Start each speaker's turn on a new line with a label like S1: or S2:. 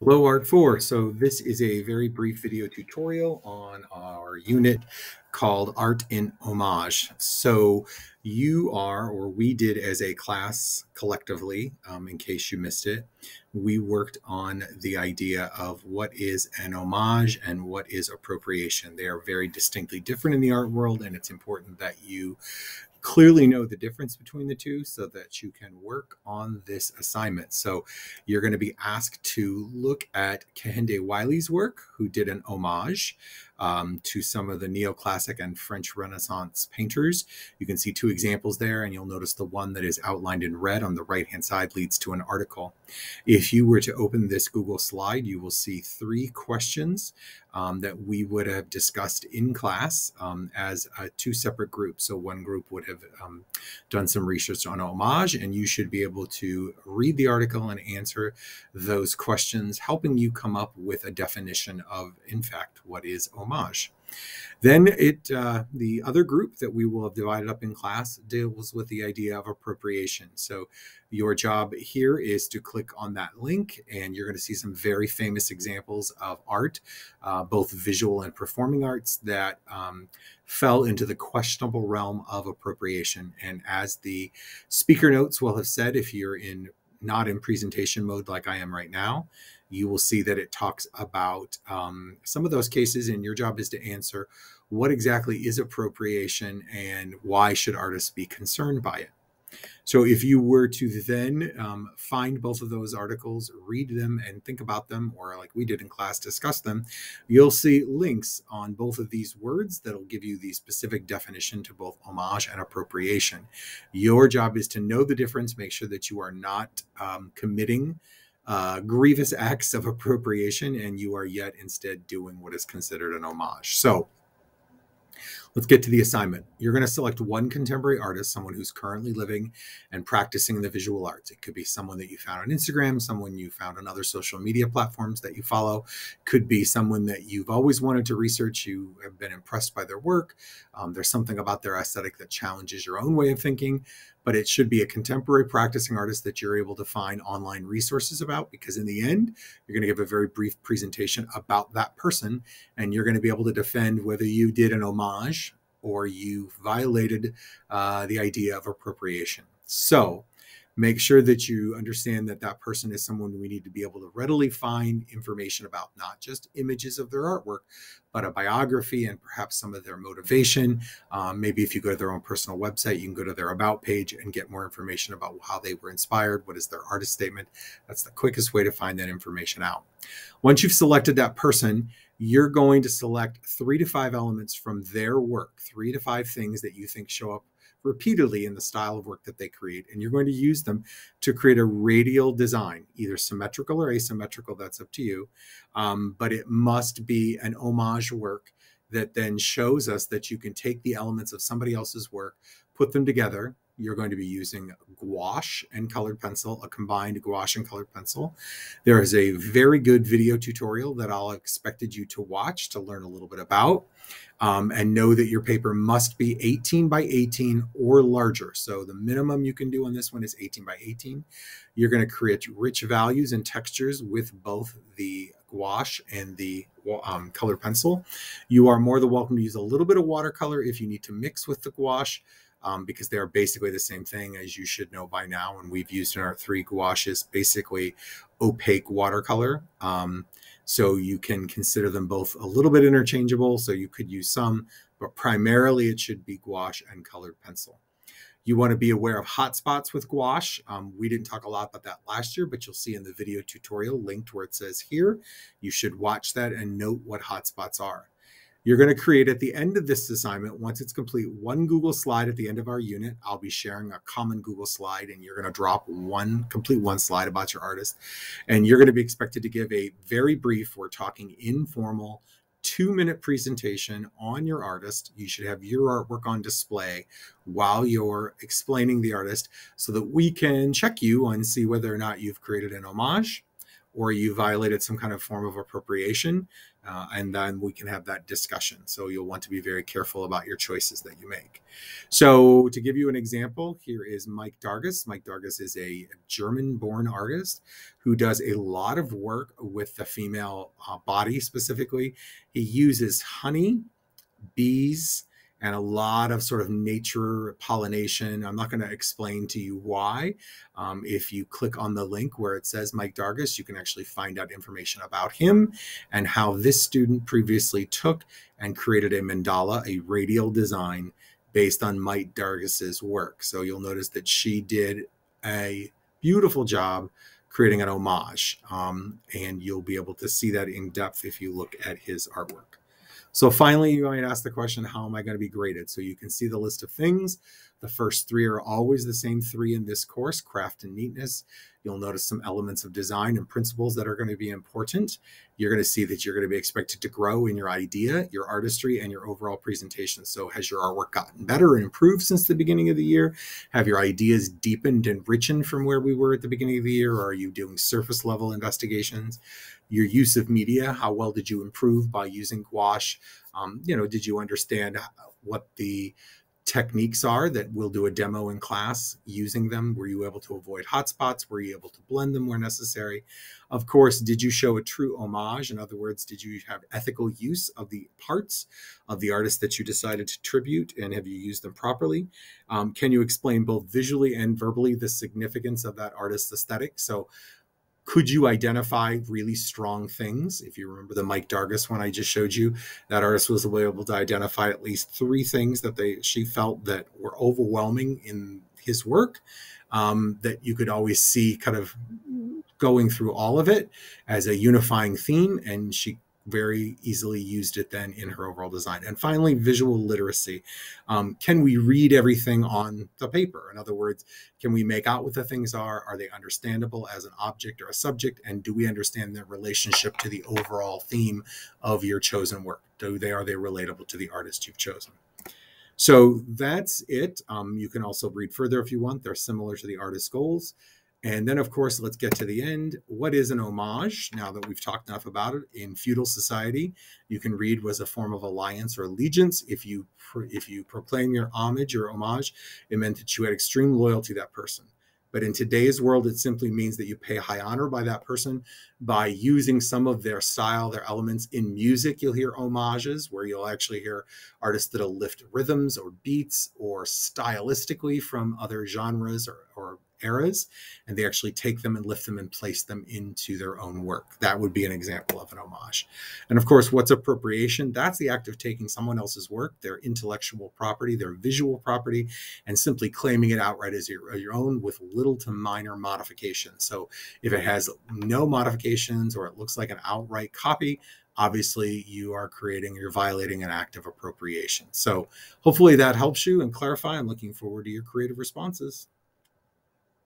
S1: Hello, Art 4. So this is a very brief video tutorial on our unit called Art in Homage. So you are, or we did as a class collectively, in case you missed it, we worked on the idea of what is an homage and what is appropriation. They are very distinctly different in the art world, and it's important that you clearly know the difference between the two so that you can work on this assignment. So you're going to be asked to look at Kehinde Wiley's work, who did an homage to some of the neoclassic and French Renaissance painters. You can see two examples there, and you'll notice the one that is outlined in red on the right-hand side leads to an article. If you were to open this Google slide, you will see three questions that we would have discussed in class as two separate groups. So one group would have done some research on homage, and you should be able to read the article and answer those questions, helping you come up with a definition of, in fact, what is homage. Then the other group that we will have divided up in class deals with the idea of appropriation. So your job here is to click on that link, and you're going to see some very famous examples of art, both visual and performing arts, that fell into the questionable realm of appropriation. And as the speaker notes will have said, if you're not in presentation mode like I am right now, you will see that it talks about some of those cases, and your job is to answer what exactly is appropriation and why should artists be concerned by it. So if you were to then find both of those articles, read them and think about them, or like we did in class, discuss them, you'll see links on both of these words that'll give you the specific definition to both homage and appropriation. Your job is to know the difference, make sure that you are not committing grievous acts of appropriation, and you are yet instead doing what is considered an homage. So let's get to the assignment. You're going to select one contemporary artist, someone who's currently living and practicing the visual arts. It could be someone that you found on Instagram, someone you found on other social media platforms that you follow. Could be someone that you've always wanted to research. You have been impressed by their work. There's something about their aesthetic that challenges your own way of thinking, but it should be a contemporary practicing artist that you're able to find online resources about, because in the end, you're going to give a very brief presentation about that person, and you're going to be able to defend whether you did an homage or you violated the idea of appropriation. So make sure that you understand that that person is someone we need to be able to readily find information about, not just images of their artwork, but a biography and perhaps some of their motivation. Maybe if you go to their own personal website, you can go to their About page and get more information about how they were inspired, what is their artist statement. That's the quickest way to find that information out. Once you've selected that person, you're going to select 3 to 5 elements from their work, 3 to 5 things that you think show up repeatedly in the style of work that they create, and you're going to use them to create a radial design, either symmetrical or asymmetrical, that's up to you, but it must be an homage work that then shows us that you can take the elements of somebody else's work, put them together. You're going to be using gouache and colored pencil, a combined gouache and colored pencil. There is a very good video tutorial that I'll expected you to watch to learn a little bit about. And know that your paper must be 18 by 18 or larger. So the minimum you can do on this one is 18 by 18. You're going to create rich values and textures with both the gouache and the colored pencil. You are more than welcome to use a little bit of watercolor if you need to mix with the gouache, because they are basically the same thing, as you should know by now. And we've used in our 3 gouaches basically opaque watercolor. So you can consider them both a little bit interchangeable. So you could use some, but primarily it should be gouache and colored pencil. You want to be aware of hotspots with gouache. We didn't talk a lot about that last year, but you'll see in the video tutorial linked where it says here. You should watch that and note what hotspots are. You're going to create at the end of this assignment, once it's complete, one Google slide at the end of our unit. I'll be sharing a common Google slide, and you're going to complete one slide about your artist. And you're going to be expected to give a very brief, we're talking informal, 2-minute presentation on your artist. You should have your artwork on display while you're explaining the artist so that we can check you and see whether or not you've created an homage or you violated some kind of form of appropriation. and then we can have that discussion. So you'll want to be very careful about your choices that you make. So to give you an example, here is Mike Dargas. Mike Dargas is a German-born artist who does a lot of work with the female body specifically. He uses honey, bees, and a lot of sort of nature pollination. I'm not going to explain to you why. If you click on the link where it says Mike Dargas, you can actually find out information about him and how this student previously took and created a mandala, a radial design based on Mike Dargas's work. So you'll notice that she did a beautiful job creating an homage, and you'll be able to see that in depth if you look at his artwork. So finally, you might ask the question, how am I going to be graded? So you can see the list of things. The first three are always the same three in this course: craft and neatness. You'll notice some elements of design and principles that are going to be important. You're going to see that you're going to be expected to grow in your idea, your artistry, and your overall presentation. So has your artwork gotten better and improved since the beginning of the year? Have your ideas deepened and richened from where we were at the beginning of the year? Or are you doing surface level investigations? Your use of media, how well did you improve by using gouache? Did you understand what the techniques are that we'll do a demo in class using them? Were you able to avoid hotspots? Were you able to blend them where necessary? Of course, did you show a true homage? In other words, did you have ethical use of the parts of the artist that you decided to tribute, and have you used them properly? Can you explain both visually and verbally the significance of that artist's aesthetic? So could you identify really strong things? If you remember the Mike Dargas one I just showed you, that artist was able to identify at least 3 things that she felt that were overwhelming in his work, that you could always see kind of going through all of it as a unifying theme, and she very easily used it then in her overall design. And finally, visual literacy. Can we read everything on the paper? In other words, can we make out what the things are? Are they understandable as an object or a subject? And do we understand their relationship to the overall theme of your chosen work? Are they relatable to the artist you've chosen? So that's it. You can also read further if you want. They're similar to the artist's goals. And then, of course, let's get to the end. What is an homage? Now that we've talked enough about it, in feudal society, you can read was a form of alliance or allegiance. If you proclaim your homage or homage, it meant that you had extreme loyalty to that person. But in today's world, it simply means that you pay high honor by that person by using some of their style, their elements. In music, you'll hear homages, where you'll actually hear artists that'll lift rhythms or beats or stylistically from other genres or eras, and they actually take them and lift them and place them into their own work. That would be an example of an homage. And of course, what's appropriation? That's the act of taking someone else's work, their intellectual property, their visual property, and simply claiming it outright as your own with little to minor modifications. So if it has no modifications or it looks like an outright copy, obviously you're violating an act of appropriation. So hopefully that helps you and clarify. I'm looking forward to your creative responses.